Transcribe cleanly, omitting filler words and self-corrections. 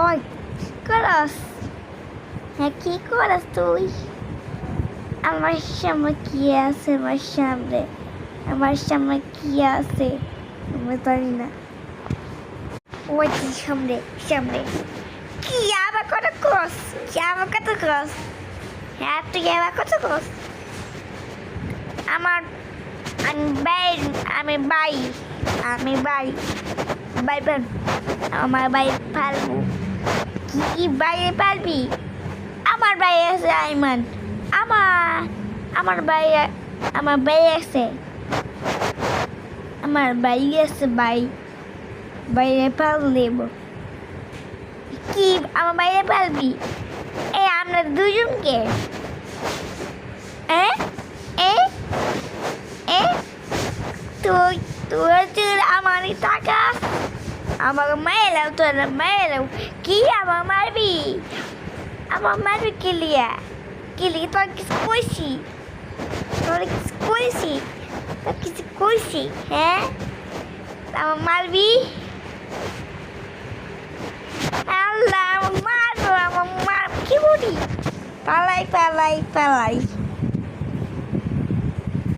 ওই কি করস? হ্যাঁ কি করস তুই? আমার সামনে কি আছে? আমার সামনে কি আছে আমি জানি না। ওই যে সামনে কি আবার কত ক্রস? কি আবার কত ক্রস? হ্যাঁ তুই আবার কত ক্রস? আমার আমি বাই পাল আমার বাই পালবো। কি বাইরে পারবি? আমার বাই আছে আইমান। আমার বাই আছে। আমার বাই আছে বাইরে পাল দেব। কি আমার বাইরে পালবি? আমরা দুজনকে এ এ এ তুই আমারই টাকা আমাকে মায়েরাও তোরা মায়েরাও কি আমার মারবি কিলিয়া তোর কিছু কইছি হ্যাঁ আমার মারবি আল্লাহ আমার মারবো কি বলি পালাই